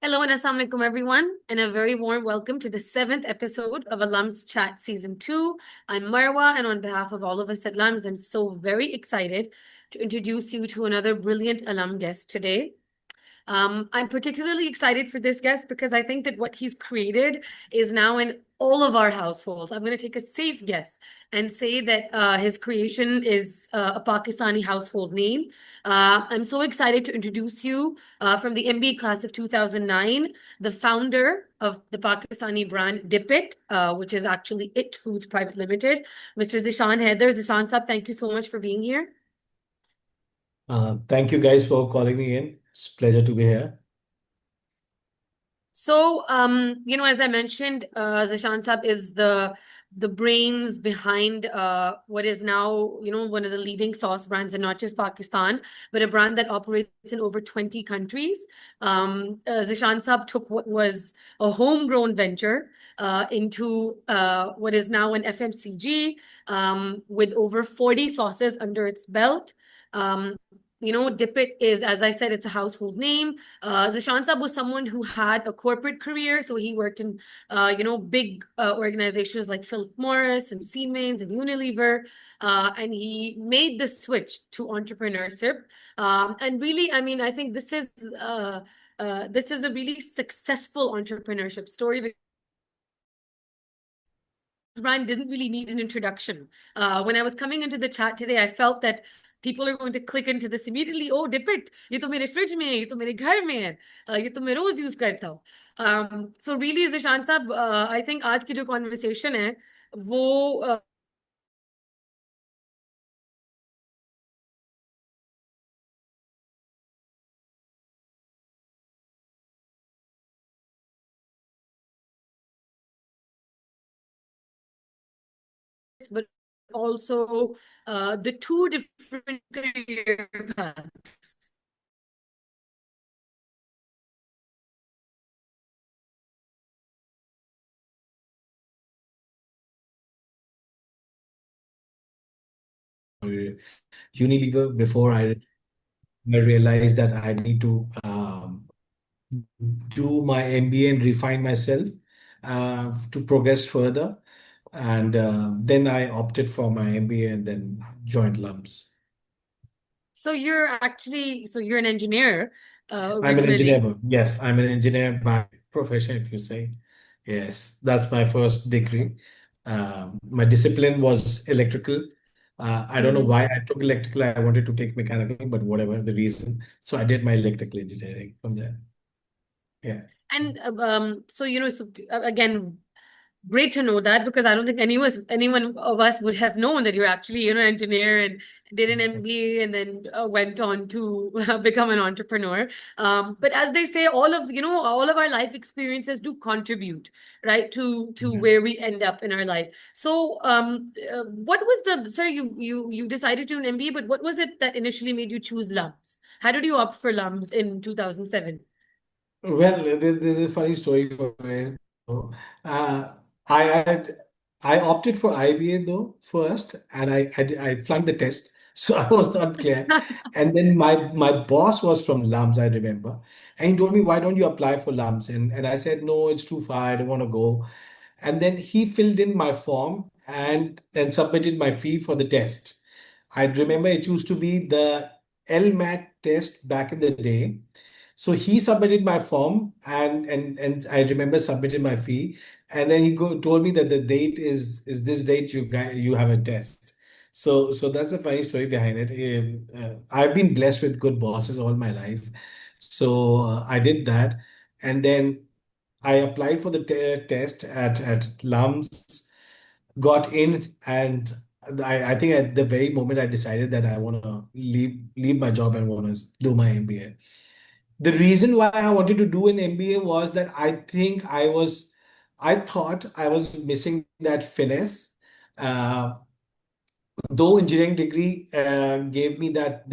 Hello and assalamu alaikum everyone, and a very warm welcome to the seventh episode of ALUMS Chat Season 2. I'm Marwa, and on behalf of all of us at ALUMS, I'm so very excited to introduce you to another brilliant alum guest today. I'm particularly excited for this guest because I think that what he's created is now in all of our households. I'm going to take a safe guess and say that his creation is a Pakistani household name. I'm so excited to introduce you from the MBA class of 2009, the founder of the Pakistani brand Dipitt, which is actually IT Foods Private Limited, Mr. Zeeshan Haider. Zeeshan Saab, thank you so much for being here. Thank you guys for calling me in. It's a pleasure to be here. So, as I mentioned, Zishan Saab is the brains behind what is now, one of the leading sauce brands in not just Pakistan, but a brand that operates in over 20 countries. Zishan Saab took what was a homegrown venture into what is now an FMCG with over 40 sauces under its belt. Um, Dippet is, as I said, it's a household name. Zishan Saab was someone who had a corporate career, so he worked in, big organizations like Philip Morris and Siemens and Unilever, and he made the switch to entrepreneurship. And really, I mean, I think this is a really successful entrepreneurship story because brand didn't really need an introduction. When I was coming into the chat today, I felt that people are going to click into this immediately. Oh, Dippit, ये तो मेरे fridge में है, ये तो मेरे घर में है, ये तो मैं रोज यूज करता हूँ. So really, Zishan साहब, I think आज की जो conversation है, वो but also the two different career paths. Unilever, before I realized that I need to do my MBA and refine myself to progress further. And then I opted for my MBA and then joined LUMS. So you're an engineer I'm an engineer. originally. Yes, I'm an engineer by profession, if you say. Yes, that's my first degree. My discipline was electrical. I don't know Mhm. why I took electrical. I wanted to take mechanical, but whatever the reason. So I did my electrical engineering from there. Yeah. And again, great to know that because I don't think anyone of us would have known that you're actually, engineer and did an MBA and then went on to become an entrepreneur. But as they say, all of our life experiences do contribute, right, to Mhm. where we end up in our life. So, what was the, sir, you decided to do an MBA, but what was it that initially made you choose LUMS? How did you opt for LUMS in 2007? Well, there's a funny story for it. Uh, I had I opted for IBA though first, and I flunked the test, so I was not clear. And then my boss was from LUMS, I remember, and he told me, "Why don't you apply for LUMS?" And I said, "No, it's too far. I don't want to go." And then he filled in my form and submitted my fee for the test. I remember it used to be the LMAT test back in the day. So he submitted my form and I remember submitted my fee. And then told me that the date is this date you have a test. So that's a funny story behind it. I've been blessed with good bosses all my life. So I did that. And then I applied for the test at LUMS, got in, and I think at the very moment I decided that I want to leave my job and want to do my MBA. The reason why I wanted to do an MBA was that I thought I was missing that finesse. Uh, though engineering degree gave me that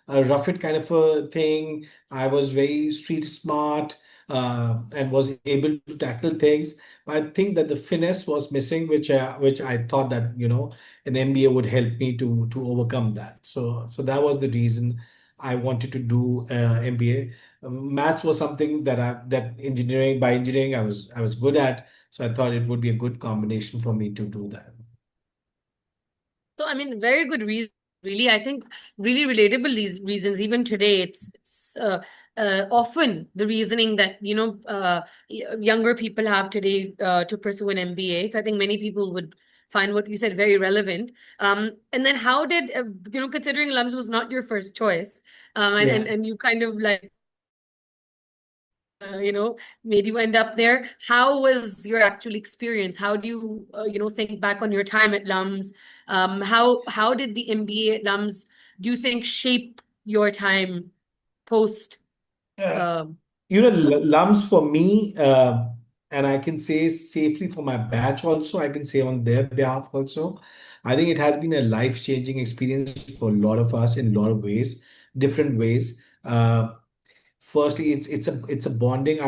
a rough it kind of a thing. I was very street smart and was able to tackle things. I think that the finesse was missing, which I thought that an MBA would help me to overcome that. So that was the reason I wanted to do MBA. Maths was something that engineering by engineering I was good at, so I thought it would be a good combination for me to do that. So, I mean, very good reason. Really, I think really relatable these reasons. Even today, it's often the reasoning that younger people have today to pursue an MBA. So I think many people would find what you said very relevant. And then how did considering LUMS was not your first choice, and Yeah. and, and you kind of like uh, you know, made you end up there. How was your actual experience? How do you, think back on your time at LUMS? How did the MBA at LUMS, do you think, shape your time post? Uh, Um, LUMS for me, and I can say safely for my batch also, I can say on their behalf also, I think it has been a life-changing experience for a lot of us in a lot of ways, different ways. Firstly, it's a bonding.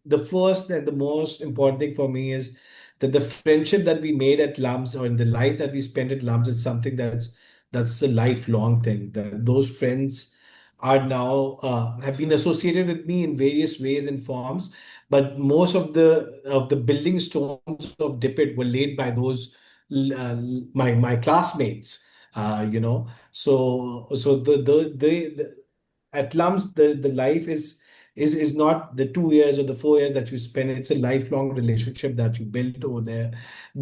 The first and the most important thing for me is that the friendship that we made at LUMS or in the life that we spent at LUMS is something that's a lifelong thing. That those friends are now have been associated with me in various ways and forms, but most of the building stones of Dipitt were laid by those my classmates. So the at LUMS, the life is not the 2 years or the 4 years that you spend. It's a lifelong relationship that you build over there,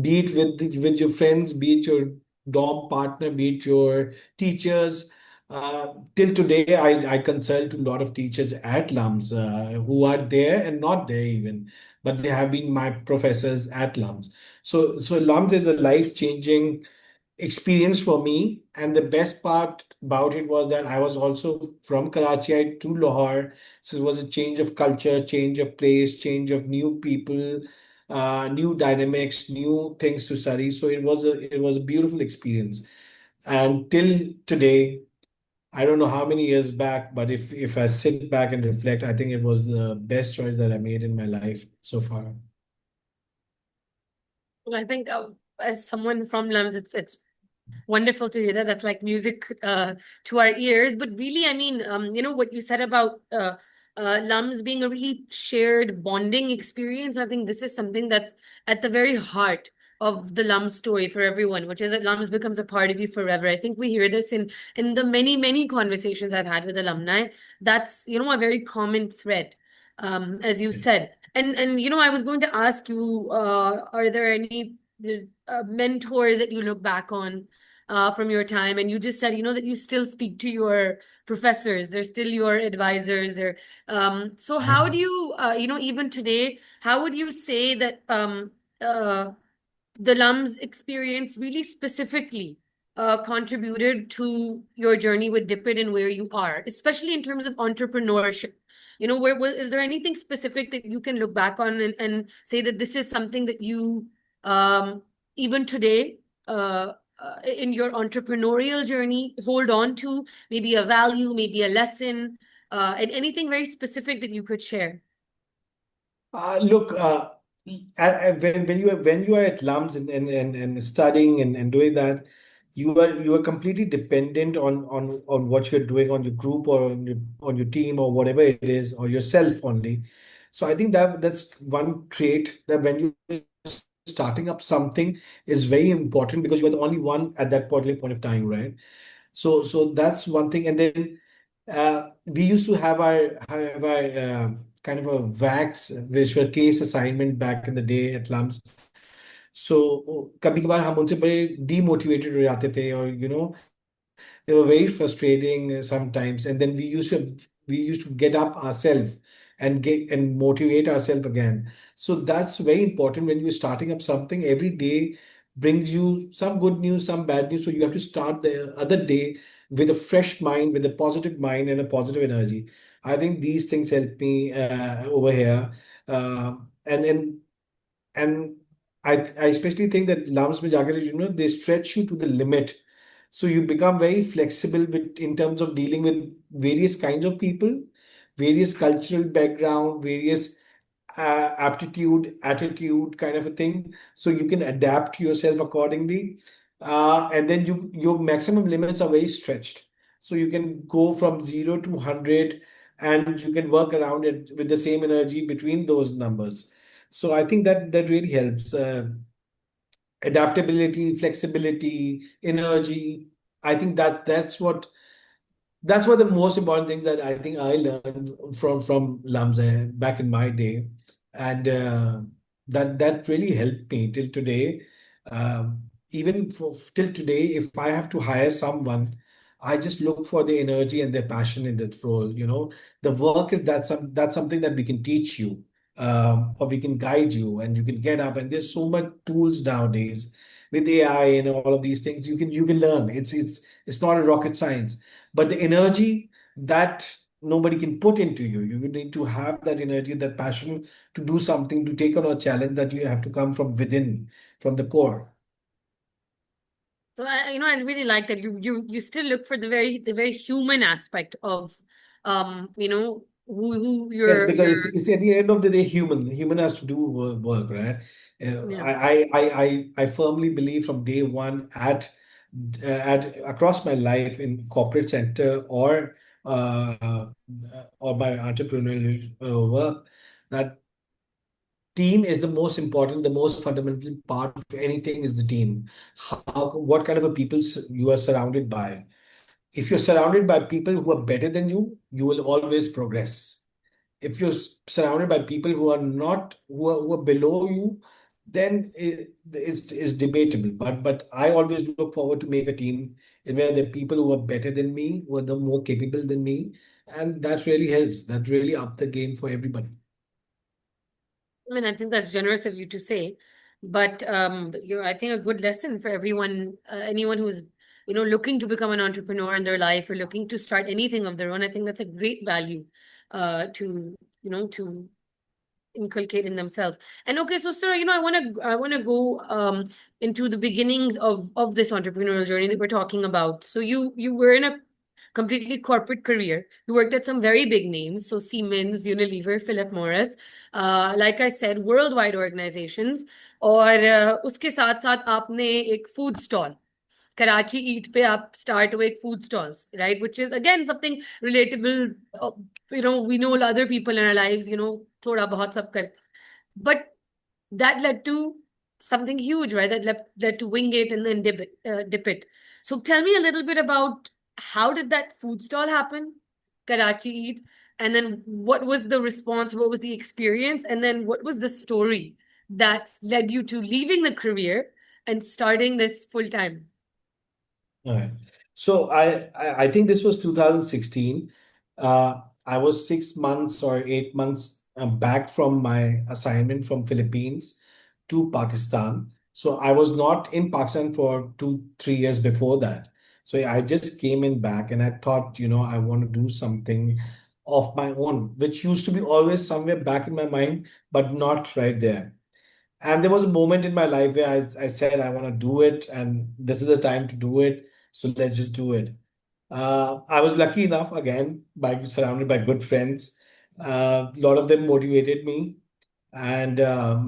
be it with your friends, be it your dorm partner, be it your teachers. Till today, I consult to a lot of teachers at LUMS who are there and not there even, but they have been my professors at LUMS. So LUMS is a life-changing experience for me. And the best part about it was that I was also from Karachi to Lahore. So it was a change of culture, change of place, change of new people, new dynamics, new things to study. So it was a beautiful experience. And till today, I don't know how many years back, but if I sit back and reflect, I think it was the best choice that I made in my life so far. well, I think as someone from LUMS, it's wonderful to hear that. That's like music to our ears. But really, I mean, what you said about LUMS being a really shared bonding experience, I think this is something that's at the very heart of the LUMS story for everyone, which is that LUMS becomes a part of you forever. I think we hear this in the many, many conversations I've had with alumni. That's, a very common thread, as you said. And I was going to ask you, are there any mentors that you look back on from your time? And you just said, that you still speak to your professors. They're still your advisors. So how do you, even today, how would you say that the LUMS experience really specifically contributed to your journey with Dipitt and where you are, especially in terms of entrepreneurship? Is there anything specific that you can look back on and say that this is something that you, even today, in your entrepreneurial journey, hold on to, maybe a value, maybe a lesson, and anything very specific that you could share? Look, when you are at LUMS and studying and doing that, you are completely dependent on what you're doing on your group or on your team or whatever it is or yourself only. So I think that's one trait that when you're starting up something is very important because you are the only one at that particular point of time, right? So that's one thing. And then we used to have our kind of a wax visual case assignment back in the day at LUMS. So कभी कभार हम उनसे बड़े demotivated हो जाते थे और they were very frustrating sometimes. And then we used to get up ourselves and motivate ourselves again. So that's very important when you're starting up something. Every day brings you some good news, some bad news. So you have to start the other day with a fresh mind, with a positive mind and a positive energy. I think these things help me over here. And I especially think that LUMS में जाकर they stretch you to the limit, so you become very flexible in terms of dealing with various kinds of people, various cultural background, various aptitude, attitude kind of a thing. So you can adapt yourself accordingly. And then your maximum limits are very stretched. So you can go from 0 to 100 and you can work around it with the same energy between those numbers. So I think that really helps. Adaptability, flexibility, energy. I think that's what the most important things that I think I learned from Lamza back in my day, and that really helped me till today. Even till today, if I have to hire someone, I just look for the energy and their passion in that role. The work is that's something that we can teach you, or we can guide you, and you can get up. And there's so much tools nowadays with AI and all of these things. You can learn. It's not a rocket science, but the energy that nobody can put into you, you need to have that energy, that passion to do something, to take on a challenge, that you have to come from within, from the core. So I really like that you still look for the very human aspect of who Yes, you're because it's at the end of the day human has to do work, right? yeah. I firmly believe from day one at across my life in corporate sector uh, or my entrepreneurial work, that team is the most important, the most fundamental part of anything is the team. What kind of a people you are surrounded by. If you're surrounded by people who are better than you will always progress. If you're surrounded by people who are not who are below you, then it's debatable. But I always look forward to make a team where the people who are better than me, who are the more capable than me, and that really helps. That really up the game for everybody. I mean, I think that's generous of you to say, but I think a good lesson for everyone, anyone who's looking to become an entrepreneur in their life or looking to start anything of their own. I think that's a great value, to inculcate in themselves. And okay, so sir, I want to go into the beginnings of this entrepreneurial journey that we're talking about. So you were in a completely corporate career. You worked at some very big names, so Siemens, Unilever, Philip Morris, like I said, worldwide organizations. और उसके साथ साथ आपने एक food stall Karachi ईट पे आप start हुए एक food stalls right which is again something relatable we know other people in our lives थोड़ा बहुत सब करते but that led to something huge, right? That led to Wingate and then Dipitt. So tell me a little bit about how did that food stall happen, Karachi Eat, and then what was the response, what was the experience, and then what was the story that led you to leaving the career and starting this full time? All right. So I think this was 2016. I was 6 months or 8 months back from my assignment from Philippines to Pakistan. So I was not in Pakistan for 2, 3 years before that. So I just came in back and I thought, I want to do something of my own, which used to be always somewhere back in my mind, but not right there. And there was a moment in my life where I said, I want to do it, and this is the time to do it. So let's just do it. I was lucky enough, again, by surrounded by good friends. A lot of them motivated me, and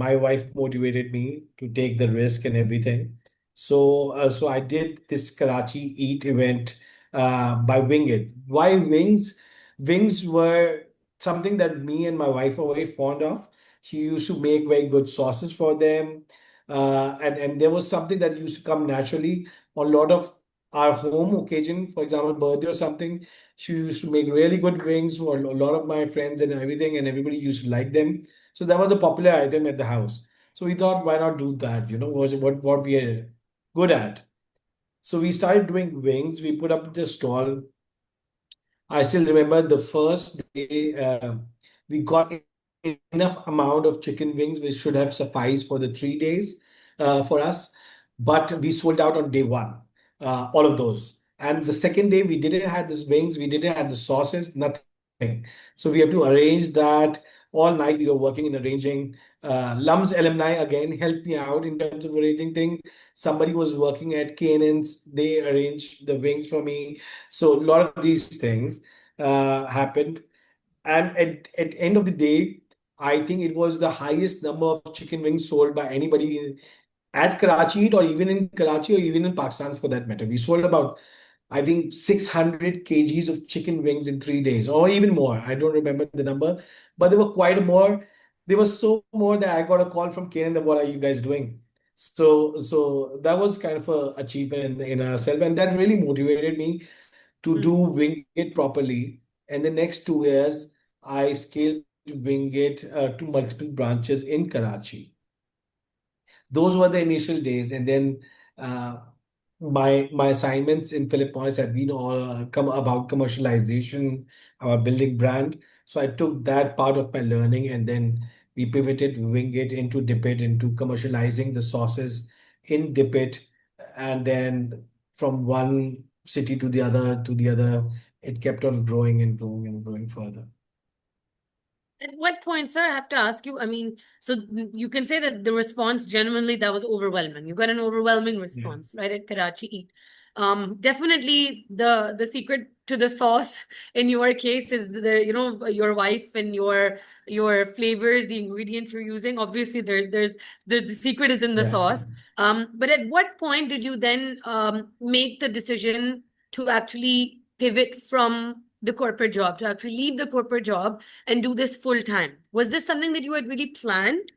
my wife motivated me to take the risk and everything. So I did this Karachi Eat event by Wing It. Why Wings? Wings were something that me and my wife are very fond of. She used to make very good sauces for them, and there was something that used to come naturally on a lot of our home occasion, for example, birthday or something. She used to make really good wings for a lot of my friends and everything, and everybody used to like them. So that was a popular item at the house. So we thought, why not do that? What we are good at. So we started doing wings. We put up the stall. I still remember the first day we got enough amount of chicken wings which should have sufficed for the 3 days for us, but we sold out on day one, all of those. And the second day we didn't have these wings, we didn't have the sauces, nothing. So we have to arrange that all night. We were working in arranging. LUMS alumni again helped me out in terms of arranging things. Somebody was working at Canaan's, they arranged the wings for me. So a lot of these things happened. And at end of the day, I think it was the highest number of chicken wings sold by anybody at Karachi or even in Karachi or even in Pakistan for that matter. We sold about I think 600 kgs of chicken wings in 3 days, or even more. I don't remember the number, but there were quite more. There was so more that I got a call from Kane that what are you guys doing? So that was kind of a achievement in ourselves, and that really motivated me to do Hmm. Wingate properly. And the next 2 years, I scaled Wingate to multiple branches in Karachi. Those were the initial days, and then uh, my assignments in Philip Morris have been all come about commercialization, our building brand. So I took that part of my learning, and then we pivoted Wingate into Dipitt, into commercializing the sauces in Dipitt, and then from one city to the other, it kept on growing and growing and growing further. At what point, sir, I have to ask you, I mean, so you can say that the response genuinely that was overwhelming. You got an overwhelming Yeah. response, right, at Karachi Eat. Definitely the secret to the sauce in your case is your wife and your flavors, the ingredients you're using. Obviously, the secret is in the Yeah. sauce. But at what point did you then make the decision to actually pivot from the corporate job, to actually leave the corporate job and do this full time? Was this something that you had really planned?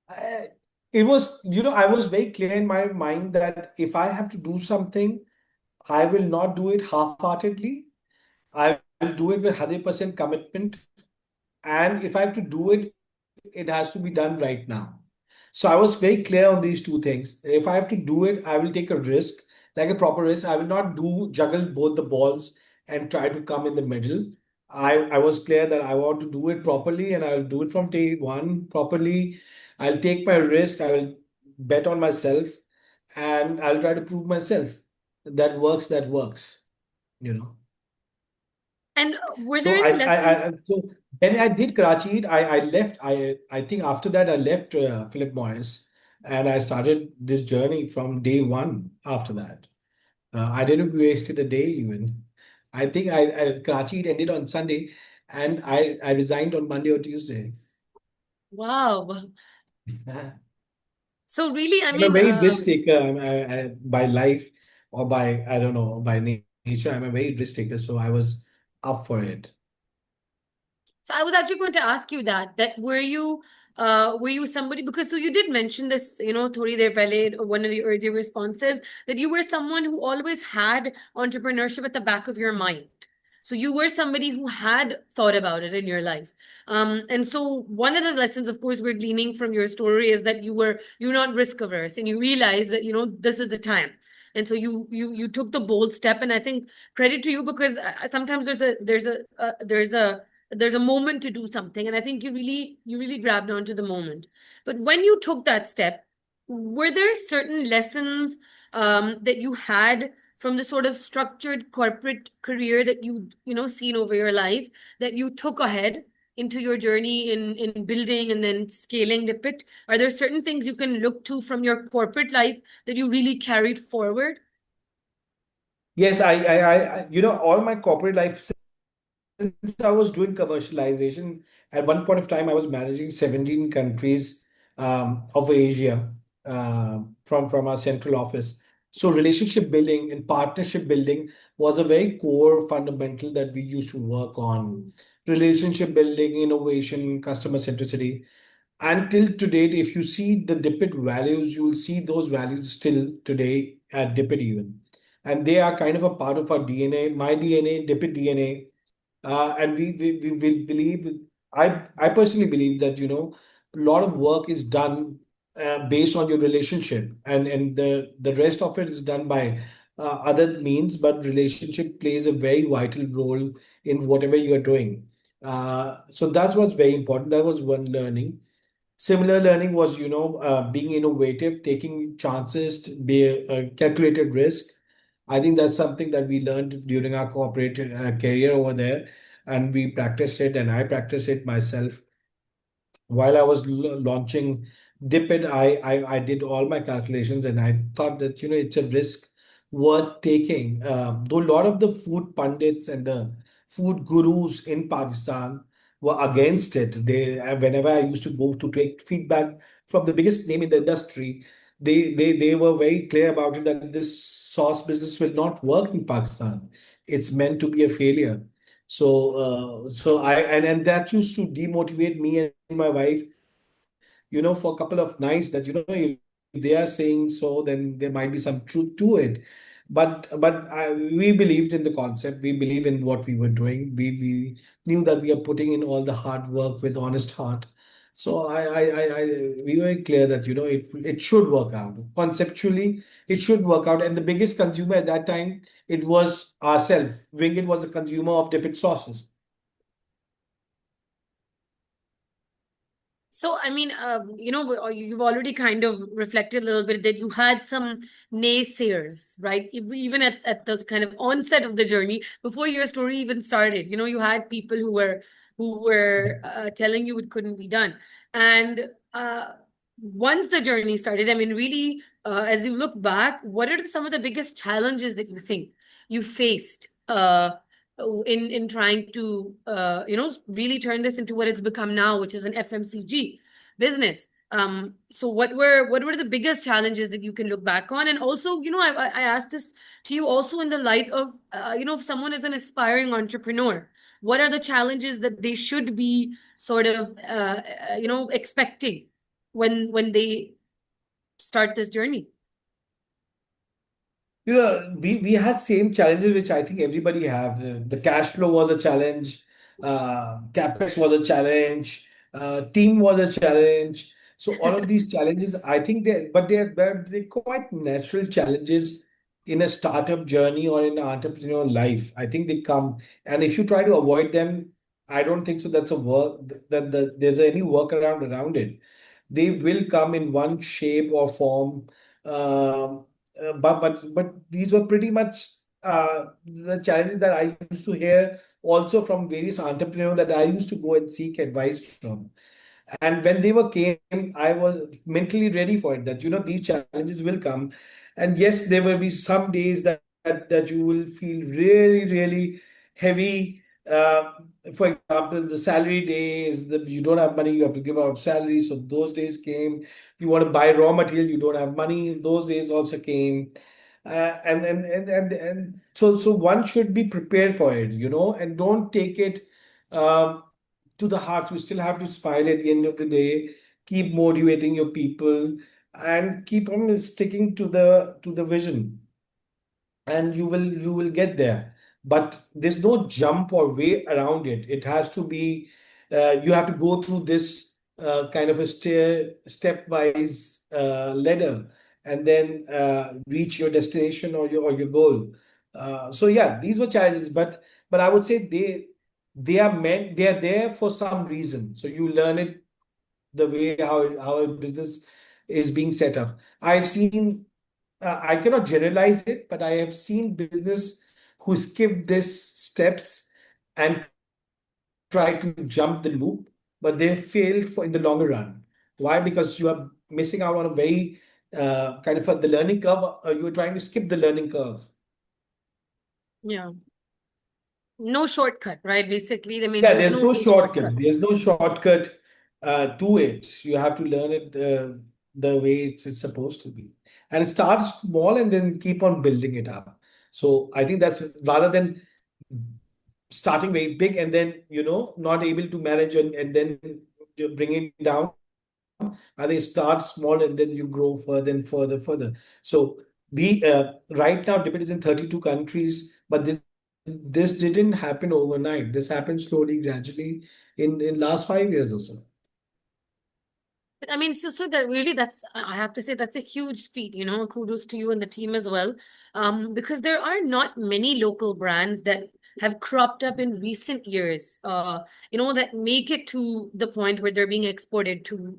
I- It was, I was very clear in my mind that if I have to do something, I will not do it half-heartedly. I will do it with 100% commitment. And if I have to do it, it has to be done right now. So I was very clear on these two things. If I have to do it, I will take a risk, like a proper risk. I will not do juggle both the balls and try to come in the middle. I was clear that I want to do it properly, and I'll do it from day one properly. I'll take my risk. I will bet on myself, and I'll try to prove myself that works, that works, you know. And were there So any lessons? so when I did Karachi, I left. I think after that I left Philip Morris, and I started this journey from day one. After that, I didn't waste a day even. I think Karachi ended on Sunday, and I resigned on Monday or Tuesday. Wow. I'm So really, I a mean, very risk taker. By life, or by, I don't know, by nature. I'm a very risk taker, so I was up for it. so I was actually going to ask you that were you somebody, because so you did mention this, thodi der pehle, one of the earlier responses, that you were someone who always had entrepreneurship at the back of your mind. So you were somebody who had thought about it in your life. And so one of the lessons, of course, we're gleaning from your story is that you're not risk averse, and you realize that, this is the time. And so you took the bold step, and I think credit to you, because sometimes there's a moment to do something, and I think you really grabbed onto the moment. But when you took that step, were there certain lessons that you had from the sort of structured corporate career that seen over your life, that you took ahead into your journey in building and then scaling Dipitt? Are there certain things you can look to from your corporate life that you really carried forward? Yes, all my corporate life, since I was doing commercialization, at one point of time, I was managing 17 countries of Asia from our central office. So relationship building and partnership building was a very core fundamental that we used to work on. Relationship building, innovation, customer centricity. Until to date, if you see the Dipitt values, you will see those values still today at Dipitt even. And they are kind of a part of our DNA, my DNA, Dipitt DNA, and we believe, I personally believe that a lot of work is done based on your relationship, and the rest of it is done by other means, but relationship plays a very vital role in whatever you are doing. So that's what's very important. That was one learning. Similar learning was, being innovative, taking chances, be a calculated risk. I think that's something that we learned during our corporate career over there, and we practiced it, and I practiced it myself while I was launching Dipitt. I did all my calculations, and I thought that it's a risk worth taking. Though a lot of the food pundits and the food gurus in Pakistan were against it. Whenever I used to go to take feedback from the biggest name in the industry, they were very clear about it that this sauce business will not work in Pakistan. It's meant to be a failure. So I and that used to demotivate me and my wife, for a couple of nights, that, if they are saying so, then there might be some truth to it. But we believed in the concept. We believe in what we were doing. We knew that we are putting in all the hard work with honest heart. So we were clear that, it should work out. Conceptually, it should work out. And the biggest consumer at that time, it was ourselves. Wingit was the consumer of Dipitt sauces. So, I mean, you've already kind of reflected a little bit that you had some naysayers, right? Even at the kind of onset of the journey, before your story even started, you had people who were telling you it couldn't be done. And once the journey started, I mean, really, as you look back, what are some of the biggest challenges that you think you faced in trying to really turn this into what it's become now, which is an FMCG business? So what were the biggest challenges that you can look back on? And also, I asked this to you also in the light of if someone is an aspiring entrepreneur, what are the challenges that they should be sort of expecting when they start this journey? We had same challenges which I think everybody have. The cash flow was a challenge, capex was a challenge, team was a challenge. So all of these challenges, I think they're quite natural challenges in a startup journey or in an entrepreneurial life. I think they come, and if you try to avoid them, I don't think so. That's a work that there's any workaround around it. They will come in one shape or form. Um, but these were pretty much the challenges that I used to hear also from various entrepreneurs that I used to go and seek advice from. And when they were came, I was mentally ready for it, that these challenges will come. And yes, there will be some days that you will feel really, really heavy. For example, the salary days, you don't have money, you have to give out salary. So those days came. You want to buy raw material, you don't have money. Those days also came. And so one should be prepared for it, and don't take it um, to the heart. You still have to smile at the end of the day, keep motivating your people, and keep on sticking to the vision, and you will get there. But there's no jump or way around it. It has to be, you have to go through this kind of a stepwise ladder, and then reach your destination or your goal. So yeah, these were challenges, but I would say they are there for some reason. So you learn it the way how a business is being set up. I cannot generalize it, but I have seen business who skip these steps and try to jump the loop, but they failed for in the longer run. Why? Because you are missing out on a very kind of the learning curve. You are trying to skip the learning curve. Yeah. No shortcut, right? Basically, I mean, Yeah, there's there's no no real shortcut. shortcut. There's no shortcut to it. You have to learn it the way it's supposed to be. And it starts small and then keep on building it up. So I think that's rather than starting very big and then, not able to manage and then you bring it down. They start small and then you grow further and further. So we right now Dipitt is in 32 countries, but this didn't happen overnight. This happened slowly, gradually in last 5 years or so. I mean, so that really, I have to say, that's a huge feat, kudos to you and the team as well. Because there are not many local brands that have cropped up in recent years, that make it to the point where they're being exported to,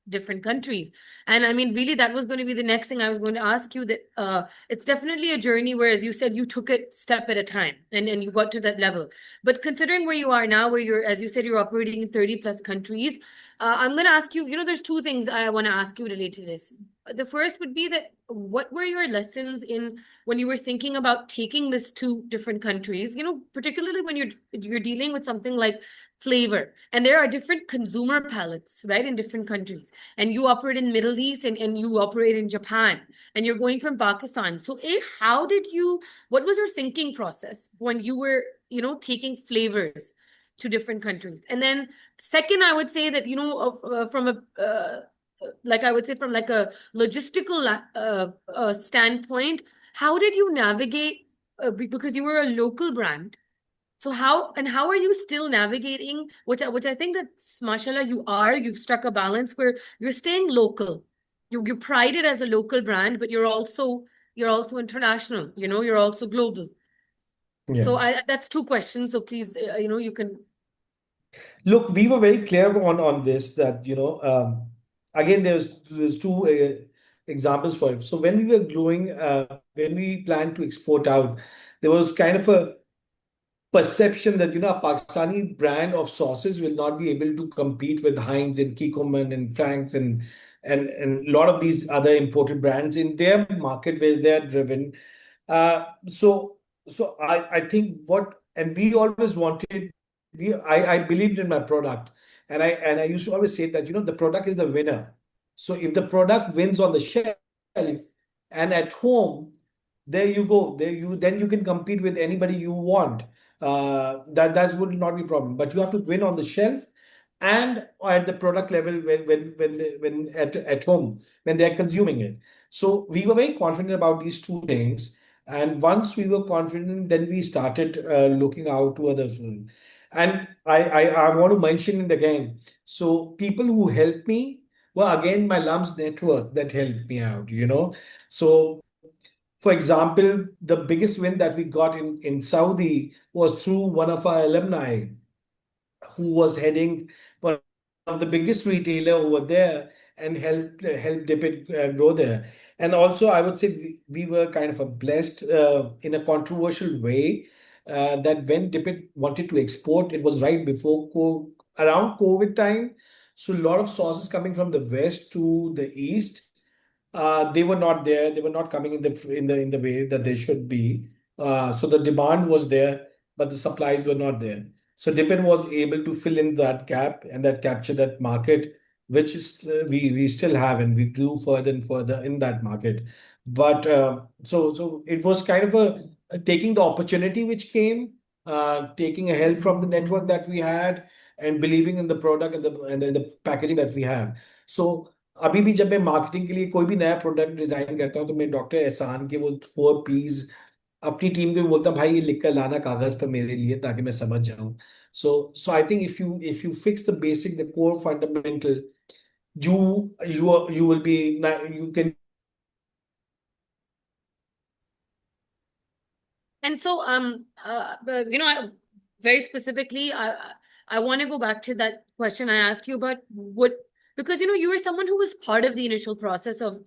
different countries. And I mean, really, that was going to be the next thing I was going to ask you, that it's definitely a journey where, as you said, you took it step at a time and you got to that level. But considering where you are now, where as you said, you're operating in 30 plus countries, I'm going to ask you, there's two things I want to ask you related to this. the first would be that what were your lessons in when you were thinking about taking this to different countries, particularly when you're dealing with something like flavor, and there are different consumer palettes, right, in different countries, and you operate in Middle East, and you operate in Japan, and you're going from Pakistan. So what was your thinking process when you were, taking flavors to different countries? And then second, I would say that, from a like I would say from like a logistical standpoint, how did you navigate, because you were a local brand? So how are you still navigating, which I think that, mashallah, you've struck a balance where you're staying local. You pride it as a local brand, but you're also international, you're also global. Yeah. So that's two questions. So please, you can. Look, we were very clear on this that, again, there's two examples for it. So when we were growing, when we planned to export out, there was kind of a perception that, a Pakistani brand of sauces will not be able to compete with Heinz and Kikkoman and Frank's and a lot of these other imported brands in their market where they're driven. So I think what, and we always wanted, I believed in my product, and I used to always say that, the product is the winner. So if the product wins on the shelf and at home, there you go. Then you can compete with anybody you want. That would not be a problem. But you have to win on the shelf and at the product level when at home when they're consuming it. So we were very confident about these two things. And once we were confident, then we started looking out to others. And I want to mention it again. So people who helped me were again my LUMS network that helped me out. So for example, the biggest win that we got in Saudi was through one of our alumni who was heading one of the biggest retailer over there and help Dipitt grow there. And also, I would say we were kind of a blessed in a controversial way that when Dipitt wanted to export, it was right before around COVID time. So a lot of sources coming from the west to the east, they were not there. They were not coming in the way that they should be. So the demand was there, but the supplies were not there. So Dipitt was able to fill in that gap and that capture that market, which is we still have, and we grew further and further in that market. But so it was kind of a taking the opportunity which came, taking a help from the network that we had, and believing in the product and the packaging that we have. So अभी भी जब मैं marketing के लिए कोई भी नया product design करता हूँ तो मैं डॉक्टर एहसान के वो 4 Ps अपनी टीम को भी बोलता हूँ भाई ये लिख कर लाना कागज पर मेरे लिए ताकि मैं समझ जाऊं. So I think if you fix the basic, the core fundamental, you will be you can. And so, but, very specifically, I want to go back to that question I asked you about because you were someone who was part of the initial process of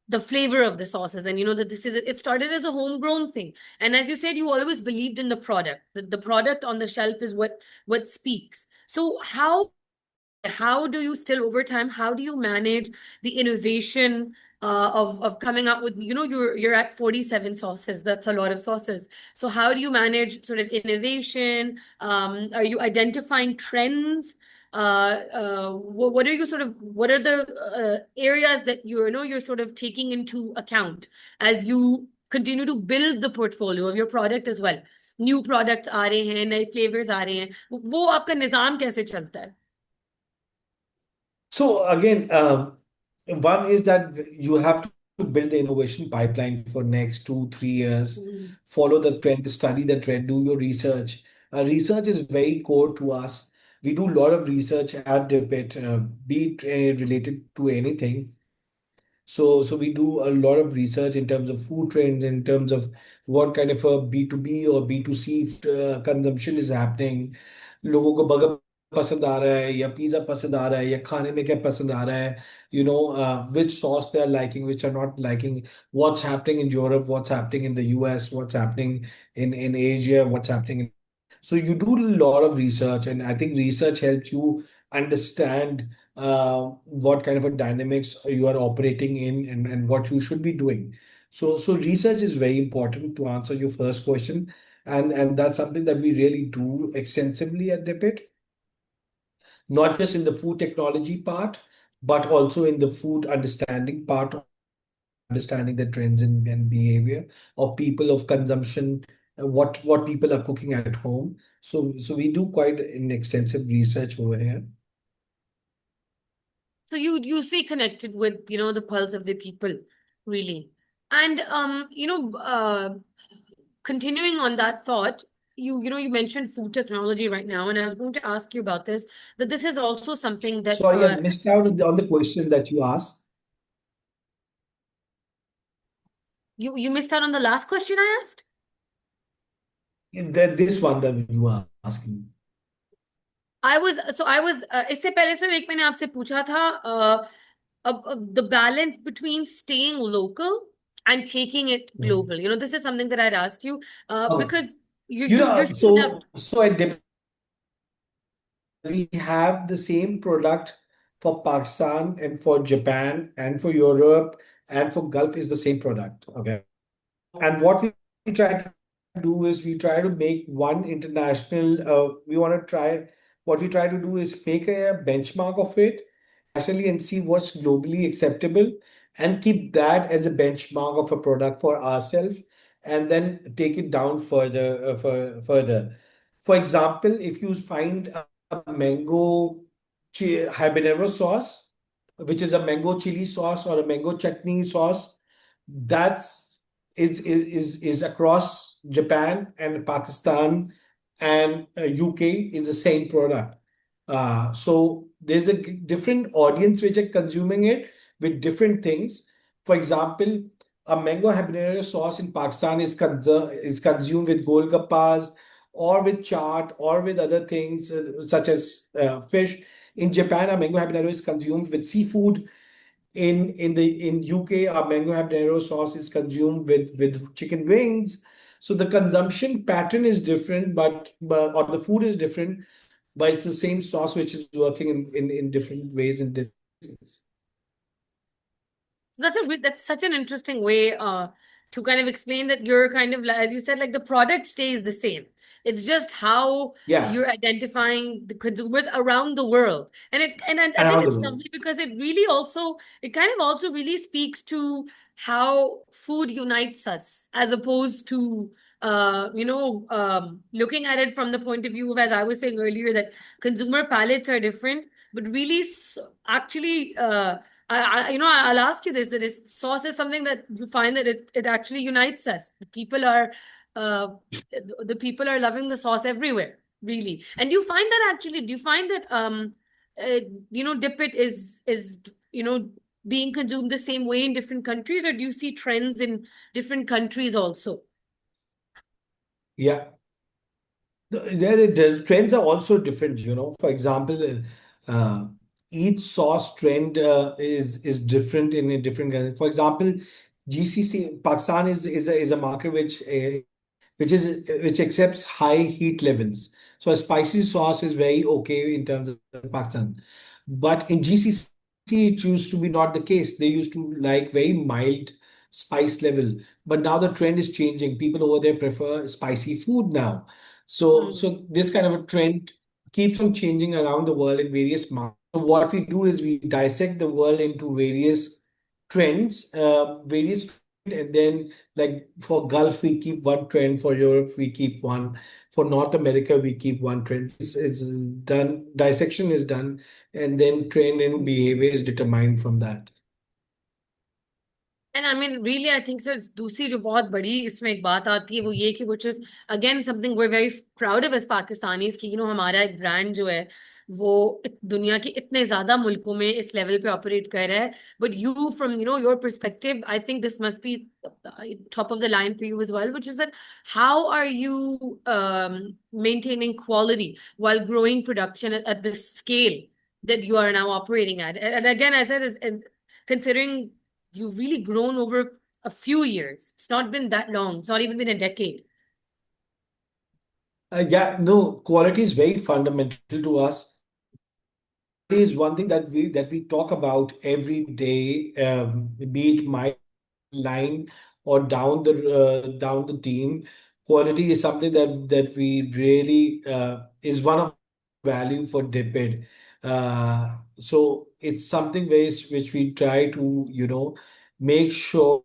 the flavor of the sauces, and that it started as a homegrown thing, and as you said, you always believed in the product. The product on the shelf is what speaks. So how do you still, over time, how do you manage the innovation of coming up with, you're at 47 sauces. That's a lot of sauces. So how do you manage sort of innovation? Are you identifying trends? What are the areas that you're sort of taking into account as you continue to build the portfolio of your product as well? New products आ रहे हैं, नए flavors आ रहे हैं, वो आपका निजाम कैसे चलता है? So again, one is that you have to build the innovation pipeline for next 2 3 years. Mm. Follow the trend, study the trend, do your research. Research is very core to us. We do a lot of research at Dipitt, be it related to anything. So we do a lot of research in terms of food trends, in terms of what kind of a B2B or B2C consumption is happening. लोगों को burger पसंद आ रहा है या pizza पसंद आ रहा है या खाने में क्या पसंद आ रहा है, which sauce they are liking, which are not liking, what's happening in Europe, what's happening in the US, what's happening in Asia, what's happening so you do a lot of research, and I think research helps you understand what kind of a dynamics you are operating in, and what you should be doing. So research is very important to answer your first question, and that's something that we really do extensively at Dipitt, not just in the food technology part, but also in the food understanding part, understanding the trends and behavior of people of consumption, what people are cooking at home. So we do quite an extensive research over here. So you stay connected with, the pulse of the people, really. And continuing on that thought, you mentioned food technology right now, and I was going to ask you about this, that this is also something that Sorry, I missed out on the question that you asked. you missed out on the last question I asked. This one that you are asking. I was इससे पहले sir एक मैंने आपसे पूछा था the balance between staying local and taking it Mhm. global. This is something that I'd asked you Okay. because you're still So at Dip, we have the same product for Pakistan and for Japan and for Europe and for Gulf is the same product. Okay. And what we try to do is we try to make one international, we want to try, what we try to do is make a benchmark of it actually and see what's globally acceptable and keep that as a benchmark of a product for ourselves and then take it down further. For example, if you find a mango habanero sauce, which is a mango chili sauce or a mango chutney sauce, that's is across Japan and Pakistan and UK is the same product. So there's a different audience which are consuming it with different things. For example, a mango habanero sauce in Pakistan is consumed with golgappas or with chaat or with other things such as fish. In Japan, a mango habanero is consumed with seafood. In UK, our mango habanero sauce is consumed with chicken wings. So the consumption pattern is different, but or the food is different, but it's the same sauce which is working in different ways in different places. That's such an interesting way to kind of explain that you're kind of as you said, like the product stays the same. It's just how Yeah, you're identifying the consumers around the world. And I think around the it's world. lovely because it kind of also really speaks to how food unites us as opposed to looking at it from the point of view of, as I was saying earlier, that consumer palates are different, but really actually I'll ask you this, that is sauce is something that you find that it actually unites us. Uh, the people are loving the sauce everywhere, really. And do you find that uh, dip it is being consumed the same way in different countries, or do you see trends in different countries also? Yeah, the trends are also different. For example, uh, each sauce trend is different in a different country. For example, GCC Pakistan is a market which accepts high heat levels. So a spicy sauce is very okay in terms of Pakistan. But in GCC, it used to be not the case. They used to like very mild spice level. But now the trend is changing. People over there prefer spicy food now. Hmm. So this kind of a trend keeps on changing around the world in various markets. So what we do is we dissect the world into various trends, and then like for Gulf, we keep one trend. For Europe, we keep one. For North America, we keep one trend. It's done. Dissection is done, and then trend and behavior is determined from that. And I mean, really, I think sir दूसरी जो बहुत बड़ी इसमें एक बात आती है वो ये कि which is again something we're very proud of as Pakistanis कि हमारा एक ब्रांड जो है वो दुनिया के इतने ज्यादा मुल्कों में इस लेवल पे ऑपरेट कर रहा है. But you, from your perspective, I think this must be top of the line for you as well, which is that how are you maintaining quality while growing production at the scale that you are now operating at? And again, as I said, considering you've really grown over a few years. It's not been that long. It's not even been a decade. Yeah, no, quality is very fundamental to us. is one thing that we talk about every day, be it my line or down the team. Quality is something that we really is one of value for Dipitt. So it's something which we try to make sure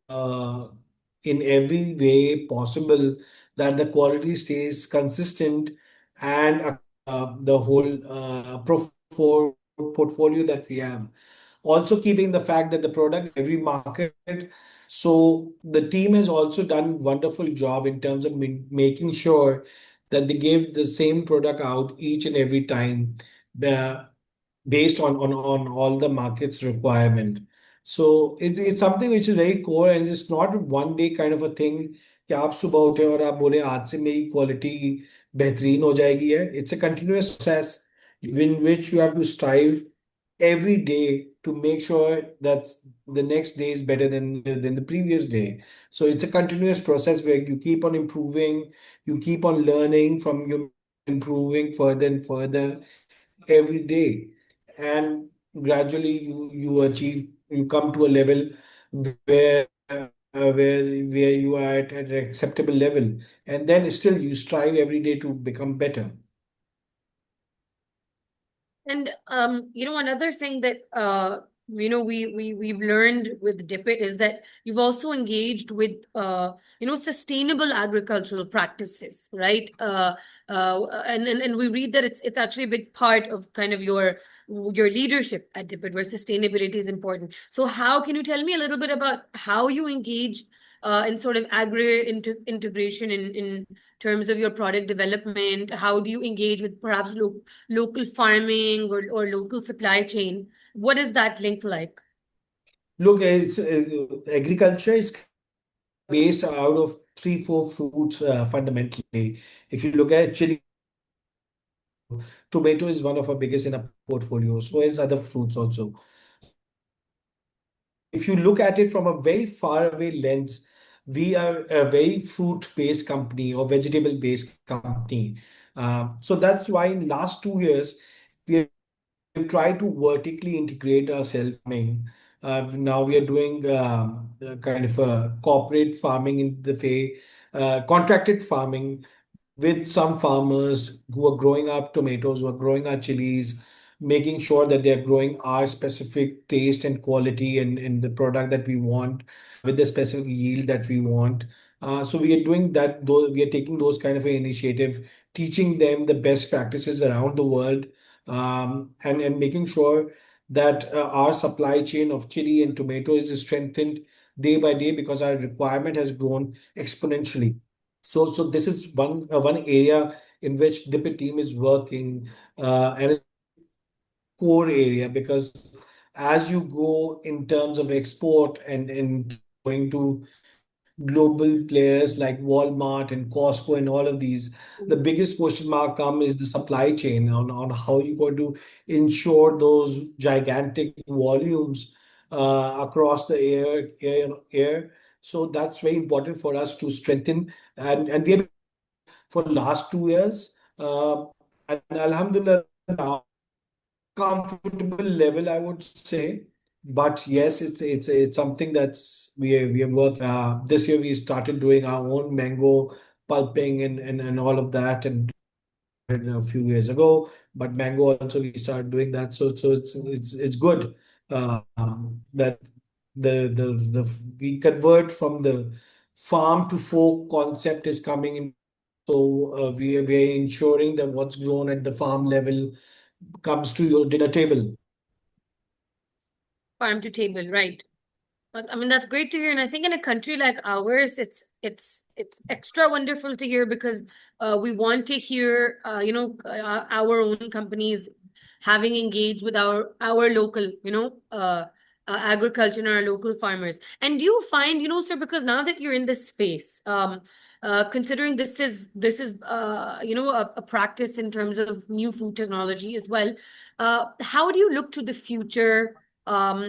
in every way possible that the quality stays consistent and the whole portfolio that we have. Also keeping the fact that the product every market. So the team has also done wonderful job in terms of making sure that they give the same product out each and every time, uh, based on all the market's requirement. So it's something which is very core, and it's not one day kind of a thing कि आप सुबह उठे और आप बोले आज से मेरी क्वालिटी बेहतरीन हो जाएगी है. It's a continuous process in which you have to strive every day to make sure that the next day is better than the previous day. So it's a continuous process where you keep on improving, you keep on learning from you, improving further and further every day, and gradually you come to a level where where you are at an acceptable level, and then still you strive every day to become better. And another thing that we've learned with Dipitt is that you've also engaged with sustainable agricultural practices, right? And we read that it's actually a big part of kind of your leadership at Dipitt, where sustainability is important. So how can you tell me a little bit about how you engage in sort of integration in terms of your product development? How do you engage with perhaps local farming or local supply chain? What is that link like? Look, agriculture is based out of three, four fruits fundamentally. If you look at chili, tomato is one of our biggest in our portfolio. So is other fruits also. If you look at it from a very far away lens, we are a very fruit-based company or vegetable-based company. So that's why in last 2 years we have tried to vertically integrate ourselves. Now we are doing kind of a corporate farming in the way, contracted farming with some farmers who are growing up tomatoes, who are growing our chilies, making sure that they're growing our specific taste and quality and the product that we want with the specific yield that we want. So we are doing that, though we are taking those kind of an initiative, teaching them the best practices around the world, and making sure that our supply chain of chili and tomato is strengthened day by day because our requirement has grown exponentially. So this is one area in which Dipitt team is working, and a core area because as you go in terms of export and going to global players like Walmart and Costco and all of these, the biggest question mark come is the supply chain on how you're going to ensure those gigantic volumes across the air. So that's very important for us to strengthen, and we have for last 2 years. And Alhamdulillah, now comfortable level, I would say. But yes, it's something that's we are working. This year we started doing our own mango pulping and all of that, and a few years ago. But mango also we started doing that. So it's good that the we convert from the farm to fork concept is coming in. So we are ensuring that what's grown at the farm level comes to your dinner table. Farm to table, right? But I mean, that's great to hear. And I think in a country like ours, it's extra wonderful to hear because we want to hear our own companies having engaged with our local agriculture and our local farmers. And do you find, sir, because now that you're in this space, considering this is a practice in terms of new food technology as well, how do you look to the future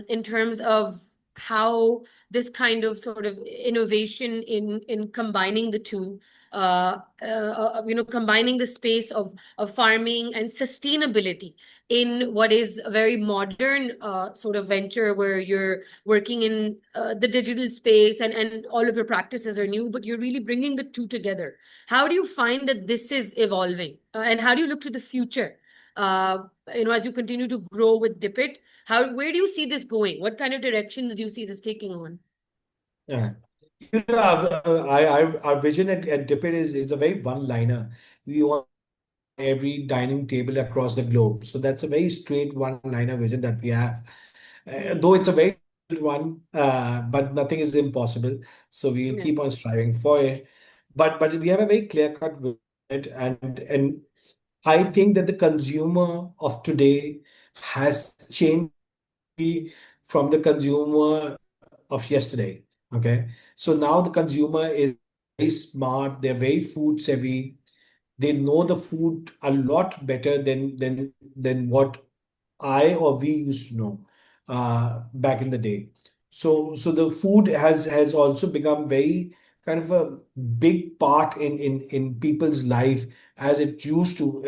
in terms of how this kind of sort of innovation in combining the two combining the space of farming and sustainability in what is a very modern sort of venture where you're working in the digital space, and all of your practices are new, but you're really bringing the two together. How do you find that this is evolving, and how do you look to the future? Uh, as you continue to grow with Dipitt, where do you see this going? What kind of directions do you see this taking on? Yeah. Our vision at Dipitt is a very one-liner. We want every dining table across the globe. So that's a very straight one-liner vision that we have. Hmm. Though it's a very difficult one, but nothing is impossible. So we'll Yeah. keep on striving for it. But we have a very clear-cut vision, and I think that the consumer of today has changed from the consumer of yesterday. Okay. So now the consumer is very smart, they're very food savvy, they know the food a lot better than what I or we used to know back in the day. So the food has also become very kind of a big part in people's life as it used to.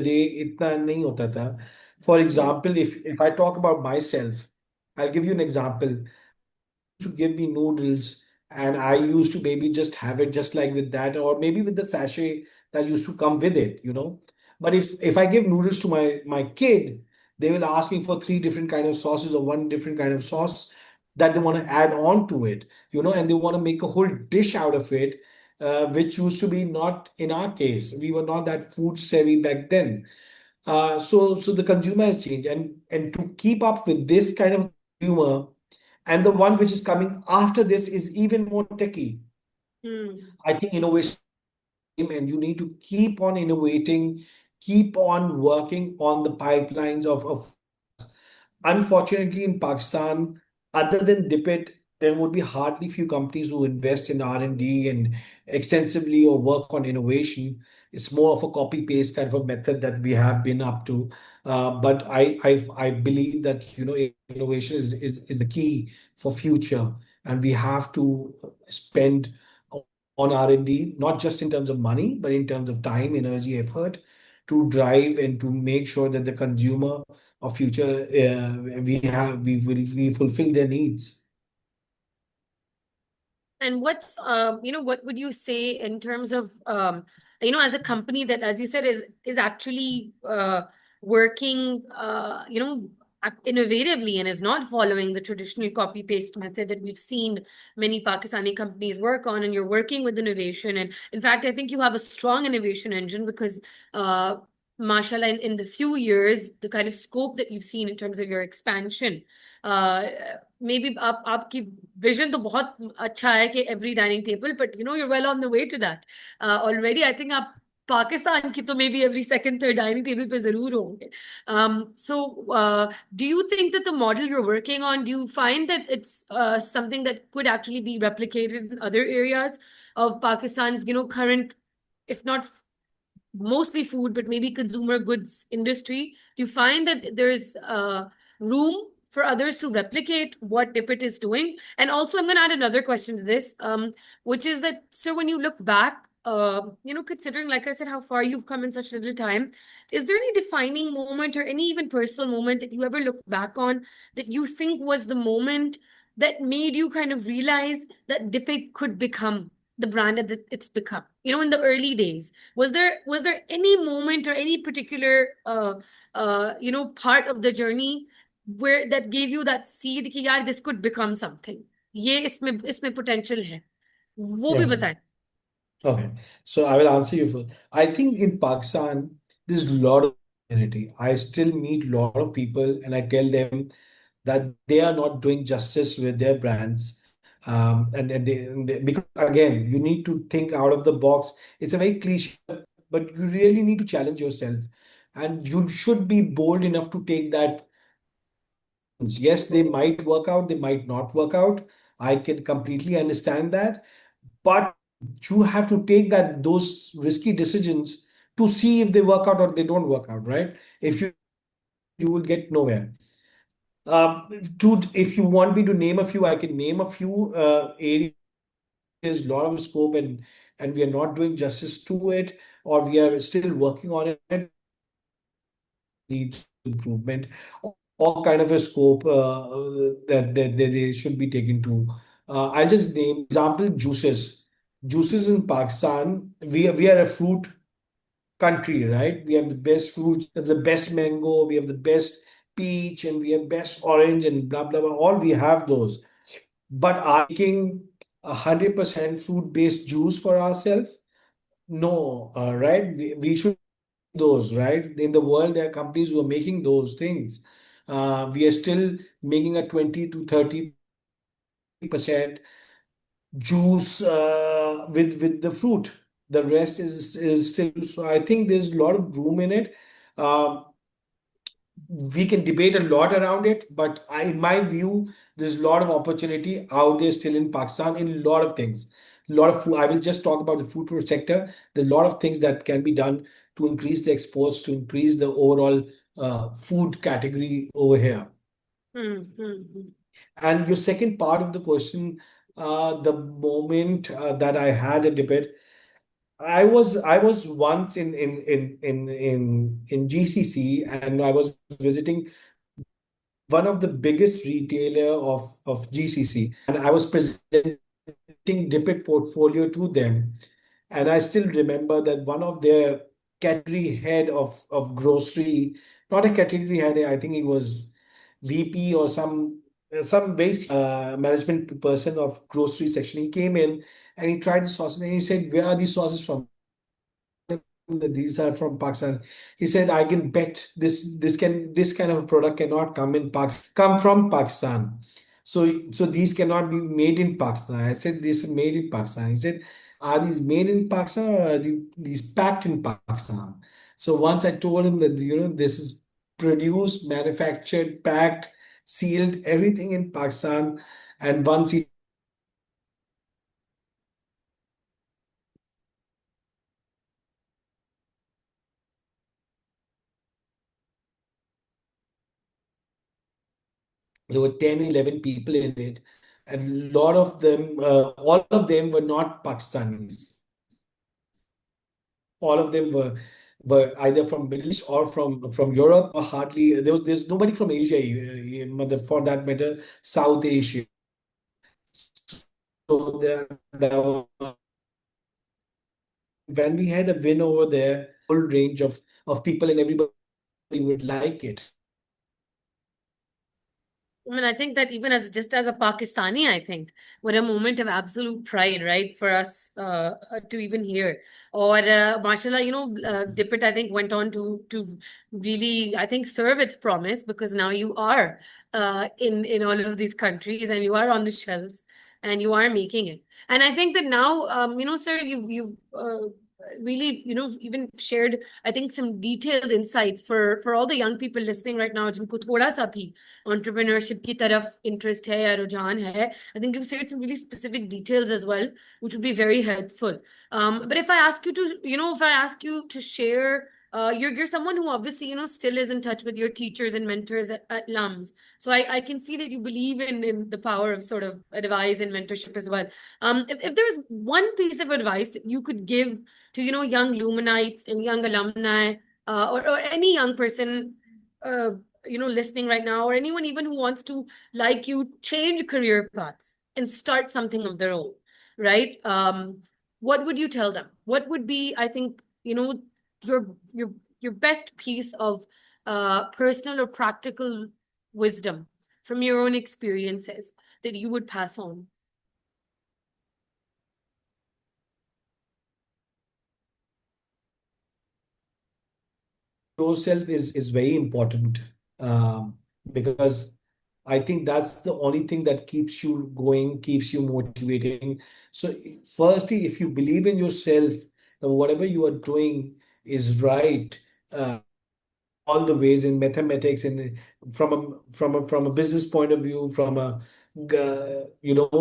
Day इतना नहीं होता था. For Hmm. example, if I talk about myself, I'll give you an example to give me noodles, and I used to maybe just have it just like with that, or maybe with the sachet that used to come with it. But if I give noodles to my kid, they will ask me for three different kind of sauces or one different kind of sauce that they want to add on to it, and they want to make a whole dish out of it, which used to be not in our case. We were not that food savvy back then. So the consumer has changed, and to keep up with this kind of consumer, and the one which is coming after this is even more techy. Hmm. I think innovation, and you need to keep on innovating, keep on working on the pipelines of. Unfortunately, in Pakistan, other than Dipitt, there would be hardly few companies who invest in R&D and extensively or work on innovation. It's more of a copy paste kind of a method that we have been up to. But I believe that innovation is the key for future, and we have to spend on R&D, not just in terms of money, but in terms of time, energy, effort, to drive and to make sure that the consumer of future we fulfill their needs. And what would you say in terms of, as a company that, as you said, is actually working, innovatively and is not following the traditional copy paste method that we've seen many Pakistani companies work on, and you're working with innovation. And in fact, I think you have a strong innovation engine because, mashallah, in the few years, the kind of scope that you've seen in terms of your expansion, uh, may be आप आपकी vision तो बहुत अच्छा है कि every dining table, but you're well on the way to that already. I think आप पाकिस्तान की तो may be every second third dining table पे जरूर होंगे. So do you think that the model you're working on, do you find that it's something that could actually be replicated in other areas of Pakistan's current, if not mostly food, but maybe consumer goods industry? Do you find that there's room for others to replicate what Dippet is doing? And also, I'm going to add another question to this, which is that, so when you look back, considering, like I said, how far you've come in such little time, is there any defining moment or any even personal moment that you ever look back on that you think was the moment that made you kind of realize that Dippet could become the brand that it's become? In the early days, was there any moment or any particular part of the journey where that gave you that seed कि यार this could become something, ये इसमें potential है, वो भी Yeah. बताएं. Okay. So I will answer you first. I think in Pakistan, there's a lot of unity. I still meet a lot of people and I tell them that they are not doing justice with their brands. And because again, you need to think out of the box. It's a very cliche, but you really need to challenge yourself. And you should be bold enough to take that. Yes, they might work out, they might not work out. I can completely understand that. But you have to take those risky decisions to see if they work out or they don't work out, right? If you will get nowhere. If you want me to name a few, I can name a few areas there's a lot of scope, and we are not doing justice to it, or we are still working on it, needs improvement, or kind of a scope that they should be taken to. I'll just name example juices. Juices in Pakistan, we are a fruit country, right? We have the best fruits, we have the best mango, we have the best peach, and we have best orange, and blah blah blah. All we have those. But are we making 100% fruit-based juice for ourselves? No, right? We should those, right? In the world, there are companies who are making those things. We are still making a 20 to 30% juice with the fruit. The rest is still. So I think there's a lot of room in it. Um, we can debate a lot around it, but in my view, there's a lot of opportunity out there still in Pakistan in a lot of things. A lot of food. I will just talk about the food sector. There's a lot of things that can be done to increase the exports, to increase the overall food category over here. Hmm. And your second part of the question, the moment that I had a debate, I was once in GCC, and I was visiting one of the biggest retailer of GCC, and I was presenting Dipitt portfolio to them. And I still remember that one of their category head of grocery, not a category head, I think he was VP or some very management person of grocery section. He came in and he tried the sauces and he said, "Where are these sauces from?" That these are from Pakistan. He said, "I can bet this kind of a product cannot come from Pakistan. So these cannot be made in Pakistan." I said, "This is made in Pakistan." He said, "Are these made in Pakistan, or are these packed in Pakistan?" So once I told him that this is produced, manufactured, packed, sealed, everything in Pakistan, and once he there were 10, 11 people in it, and a lot of them, all of them were not Pakistanis. All of them were either from Middle East or from Europe, or hardly there's nobody from Asia, for that matter, South Asia. So when we had a win over there, full range of people, and everybody would like it. I mean, I think that even as just as a Pakistani, I think what a moment of absolute pride, right, for us to even hear. Or mashallah, Dippet, I think, went on to really, I think, serve its promise, because now you are in all of these countries, and you are on the shelves, and you are making it. And I think that now, sir, you really, even shared, I think, some detailed insights for all the young people listening right now, जिनको थोड़ा सा भी entrepreneurship की तरफ interest है या रुझान है. I think you've shared some really specific details as well, which would be very helpful. But if I ask you to, if I ask you to share, you're someone who obviously, still is in touch with your teachers and mentors at LUMS. So I can see that you believe in the power of sort of advice and mentorship as well. If there's one piece of advice that you could give to, young Luminites and young alumni, or any young person, uh, listening right now, or anyone even who wants to, like you, change career paths and start something of their own, right? What would you tell them? What would be, I think, your your your best piece of personal or practical wisdom from your own experiences that you would pass on? Yourself is very important, because I think that's the only thing that keeps you going, keeps you motivating. So, firstly, if you believe in yourself, that whatever you are doing is right, all the ways in mathematics, and from a business point of view, from a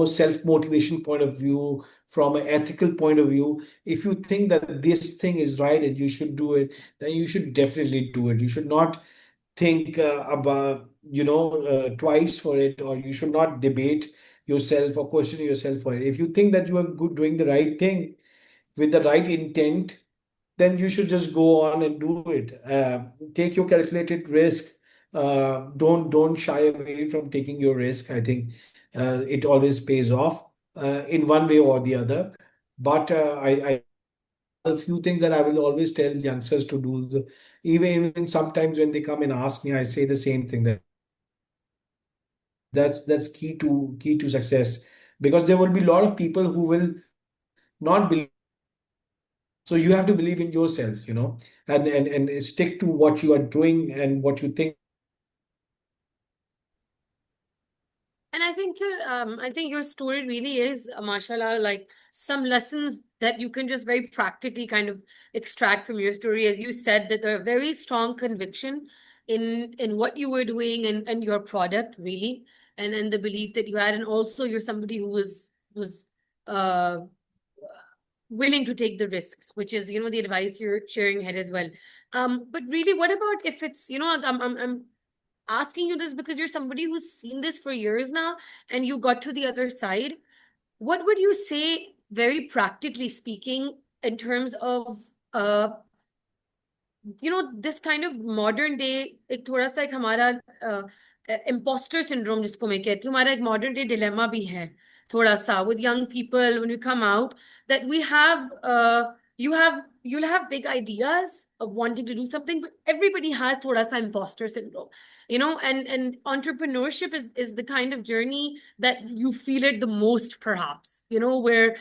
self motivation point of view, from an ethical point of view, if you think that this thing is right and you should do it, then you should definitely do it. You should not think about twice for it, or you should not debate yourself or question yourself for it. If you think that you are good doing the right thing with the right intent, then you should just go on and do it. Take your calculated risk. Don't shy away from taking your risk. I think it always pays off in one way or the other. But I a few things that I will always tell youngsters to do. Even sometimes when they come and ask me, I say the same thing, that that's key to success, because there will be a lot of people who will not believe. So you have to believe in yourself, and stick to what you are doing and what you think. And I think your story really is, mashallah, like some lessons that you can just very practically kind of extract from your story. As you said, that there are very strong conviction in what you were doing and your product, really, and the belief that you had. And also you're somebody who was uh willing to take the risks, which is, the advice you're sharing here as well. But really, what about if it's, I'm asking you this because you're somebody who's seen this for years now and you got to the other side. What would you say, very practically speaking, in terms of this kind of modern day, एक थोड़ा सा एक हमारा imposter syndrome जिसको मैं कहती हूँ, हमारा एक modern day dilemma भी है थोड़ा सा with young people when we come out, that we have you'll have big ideas of wanting to do something, but everybody has thoda sa imposter syndrome, and entrepreneurship is the kind of journey that you feel it the most, perhaps, where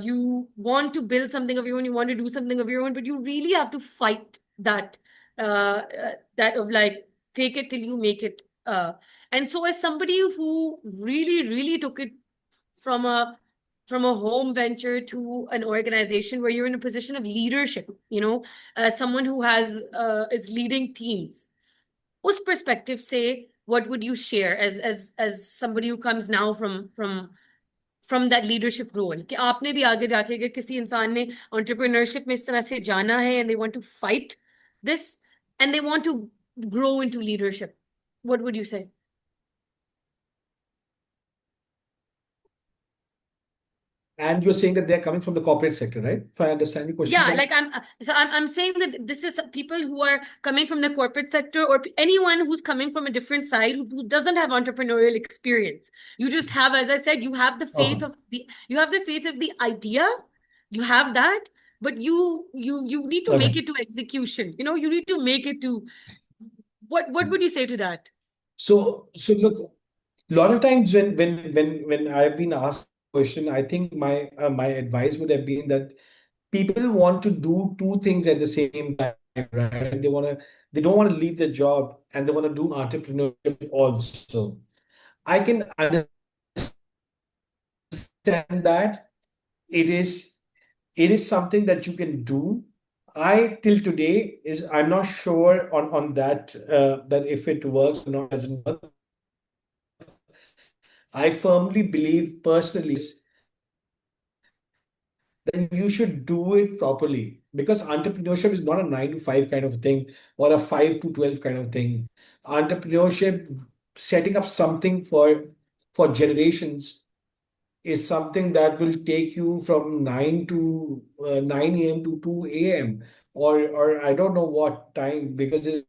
you want to build something of your own, you want to do something of your own, but you really have to fight that of like fake it till you make it. And so as somebody who really, really took it from a home venture to an organization where you're in a position of leadership, someone who has is leading teams, उस perspective से, what would you share as somebody who comes now from that leadership role, कि आपने भी आगे जाके अगर किसी इंसान ने entrepreneurship में इस तरह से जाना है and they want to fight this and they want to grow into leadership, what would you say? And you're saying that they're coming from the corporate sector, right? If I understand your question Yeah, like correctly. I'm saying that this is people who are coming from the corporate sector, or anyone who's coming from a different side who doesn't have entrepreneurial experience. You just have, as I said, you have the faith Okay. of the idea, you have that, but you need to make Okay. it to execution. You need to make it to what would you say to that? So look, a lot of times when I've been asked a question, I think my advice would have been that people want to do two things at the same time, right? They don't want to leave their job and they want to do entrepreneurship also. I can understand that it is it is something that you can do. I till today is I'm not sure on that if it works or not doesn't work. I firmly believe personally then you should do it properly, because entrepreneurship is not a 9 to 5 kind of thing or a 5 to 12 kind of thing. Entrepreneurship, setting up something for generations, is something that will take you from 9 a.m. to 2 a.m. or I don't know what time, because there's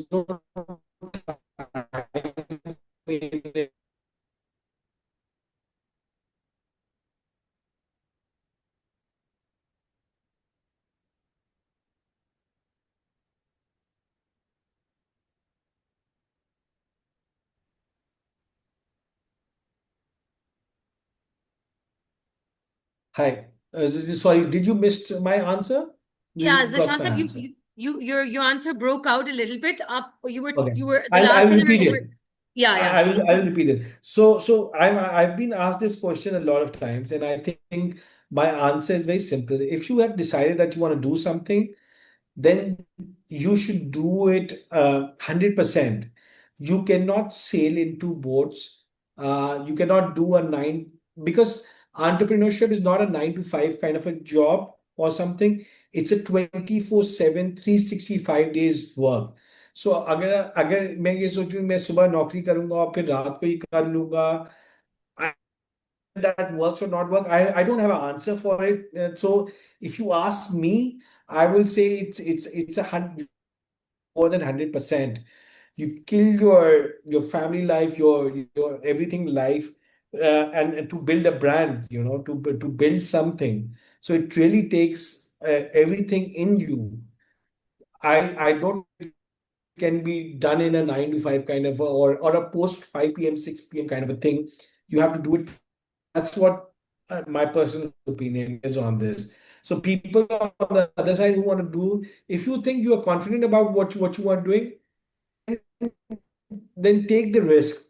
no time. Hi. Sorry, did you miss my answer? Did Yeah, you got Zishan my said answer? your answer broke out a little bit. Up, Okay. you were the I'll last thing I repeat heard. it. Yeah, yeah. I will repeat it. So I've been asked this question a lot of times, and I think my answer is very simple. If you have decided that you want to do something, then you should do it 100%. You cannot sail in two boats. You cannot do a nine, because entrepreneurship is not a 9 to 5 kind of a job or something. It's a 24/7, 365 days work. So अगर अगर मैं ये सोचूं मैं सुबह नौकरी करूंगा और फिर रात को ही कर लूंगा, that works or not work, I don't have an answer for it. So if you ask me, I will say it's a hundred, more than 100%. You kill your family life, your everything life, and to build a brand, to build something. So it really takes everything in you. I don't can be done in a 9 to 5 kind of or a post 5 p.m. 6 p.m. kind of a thing. You have to do it. That's what my personal opinion is on this. So people on the other side who want to do, if you think you are confident about what you are doing, then take the risk.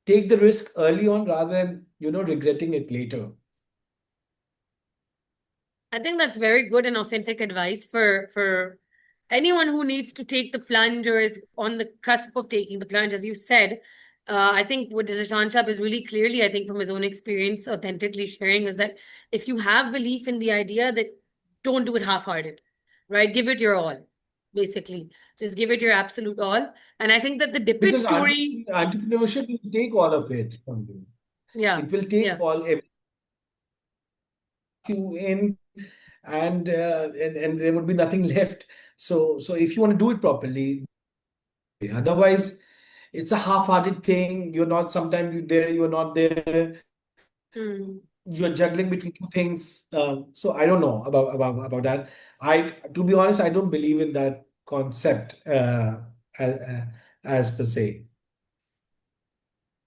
Take the risk early on rather than regretting it later. I think that's very good and authentic advice for anyone who needs to take the plunge or is on the cusp of taking the plunge. As you said, I think what Zishan Sahab is really clearly, I think from his own experience, authentically sharing is that if you have belief in the idea, that don't do it half-hearted, right? Give it your all, basically. Just give it your absolute all. And I think that the Dipitt Because story, entrepreneurship will take all of it from you. yeah, It will yeah. take all you in, and there would be nothing left. So if you want to do it properly, otherwise it's a half-hearted thing. You're not sometimes you're there, you're not there. Hmm. You're juggling between two things. So I don't know about that. To be honest, I don't believe in that concept as, as per se.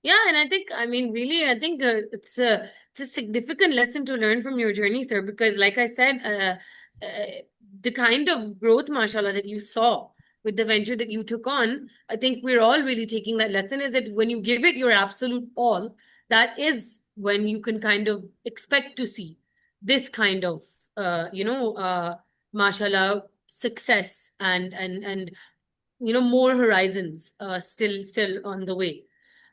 Yeah, and I think, I mean, really, I think it's a significant lesson to learn from your journey, sir, because like I said, uh, the kind of growth, mashallah, that you saw with the venture that you took on, I think we're all really taking that lesson is that when you give it your absolute all, that is when you can kind of expect to see this kind of, mashallah, success and more horizons still on the way.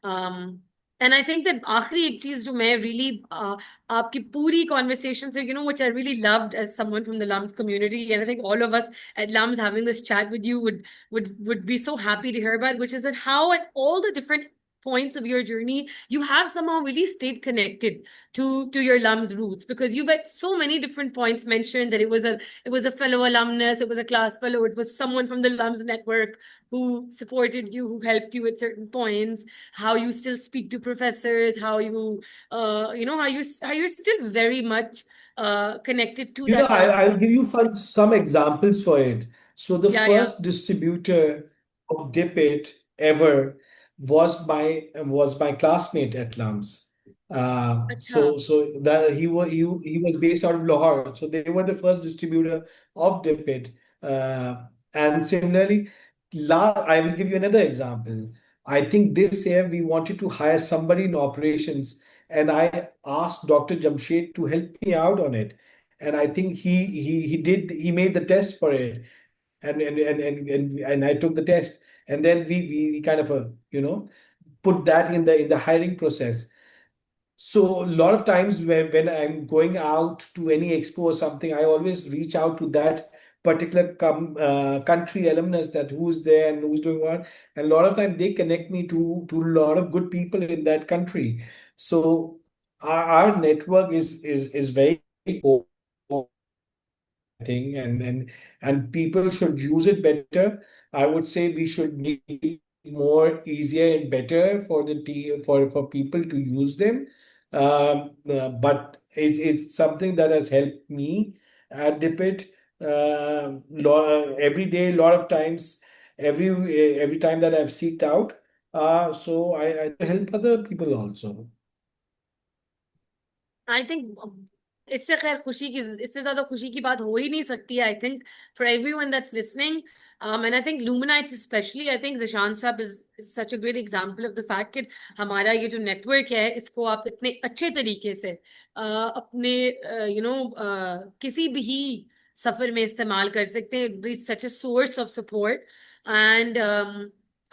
um and I think that आखिरी एक चीज जो मैं really आपकी पूरी conversation से which I really loved as someone from the LUMS community, and I think all of us at LUMS having this chat with you would be so happy to hear about, which is that how at all the different points of your journey you have somehow really stayed connected to your LUMS roots, because you've at so many different points mentioned that it was a fellow alumnus, it was a class fellow, it was someone from the LUMS network who supported you, who helped you at certain points, how you still speak to professors, how how you're still very much connected to that I'll network. give you some examples for it. So the Yeah, yeah. first distributor of Dipitt ever was my classmate at LUMS. Acha. So that he was based out of Lahore. So they were the first distributor of Dipitt. And similarly, I will give you another example. I think this year we wanted to hire somebody in operations, and I asked Dr. Jamshed to help me out on it. And I think he made the test for it, and I took the test, and then we kind of put that in the hiring process. So a lot of times when I'm going out to any expo or something, I always reach out to that particular country alumnus, that who's there and who's doing what. And a lot of time they connect me to a lot of good people in that country. So our network is very thing, and people should use it better. I would say we should make it more easier and better for for people to use them. But it's something that has helped me at Dipitt. Every day, a lot of times, every time that I've seeked out. So I help other people also. I think इससे खैर खुशी की इससे ज्यादा खुशी की बात हो ही नहीं सकती है I think for everyone that's listening and I think Luminites especially I think Zishan sahab is such a great example of the fact कि हमारा ये जो नेटवर्क है इसको आप इतने अच्छे तरीके से अपने किसी भी सफर में इस्तेमाल कर सकते हैं such a source of support and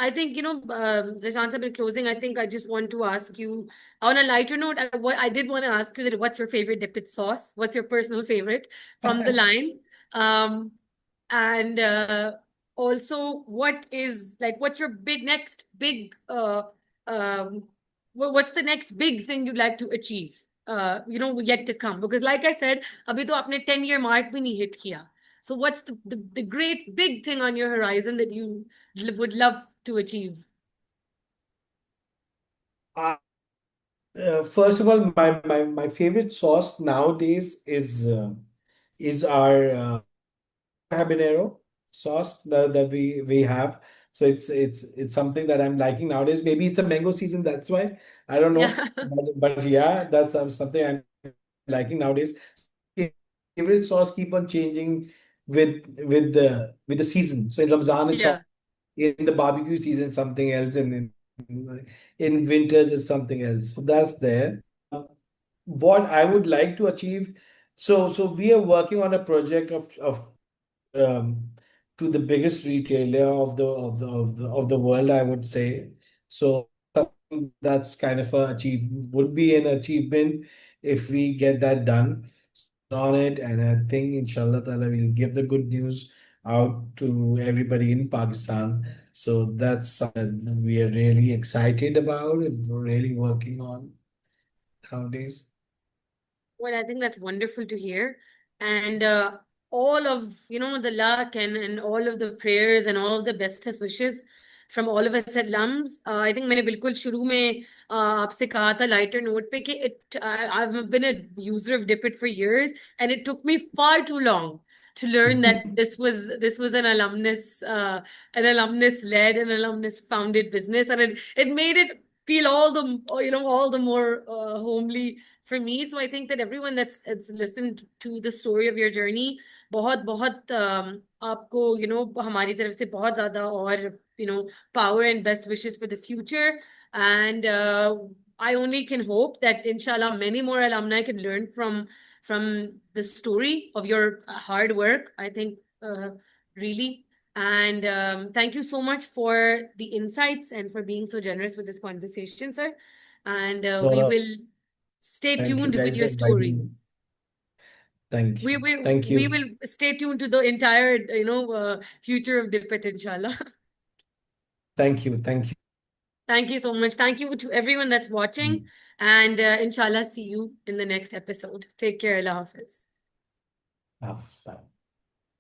I think, Zishan sir, in closing, I think I just want to ask you on a lighter note, I did want to ask you that what's your favorite Dippet sauce? What's your personal favorite from the line? Um, and also, what's your next big, what's the next big thing you'd like to achieve yet to come? Because like I said, abhi to apne 10-year mark bhi nahi hit kiya. So what's the great big thing on your horizon that you would love to achieve? Uh, First of all, my favorite sauce nowadays is our habanero sauce that we have. So it's something that I'm liking nowadays. Maybe it's a mango season, that's why. I don't know. Yeah. But yeah, that's something I'm liking nowadays. Favorite sauce keep on changing with the season. So in Ramzan it's Yeah. in the barbecue season something else, and in winters it's something else. So that's there. What I would like to achieve. So we are working on a project of um, to the biggest retailer of the world, I would say. So that's kind of would be an achievement if we get that done on it. And I think inshallah ta'ala we'll give the good news out to everybody in Pakistan. So that's something we are really excited about and we're really working on nowadays. Well, I think that's wonderful to hear. And all of, the luck and all of the prayers and all of the bestest wishes from all of us at LUMS. I think मैंने बिल्कुल शुरू में आपसे कहा था lighter note पे कि I've been a user of Dipitt for years, and it took me far too long to learn that this was an alumnus led and alumnus founded business, and it made it feel all the more homely for me. So I think that everyone that's listened to the story of your journey, बहुत बहुत आपको हमारी तरफ से बहुत ज्यादा और power and best wishes for the future. And I only can hope that inshallah many more alumni can learn from the story of your hard work. I think really. And thank you so much for the insights and for being so generous with this conversation, sir. And No, we no, will stay thank you tuned with guys for your inviting story. me. Thank We you. we Thank we you. will stay tuned to the entire future of Dippet, inshallah. Thank you. Thank Thank you so much. Thank you to everyone that's watching, you. and inshallah see you in the next episode. Take care. Allah Hafiz. Ah, bye.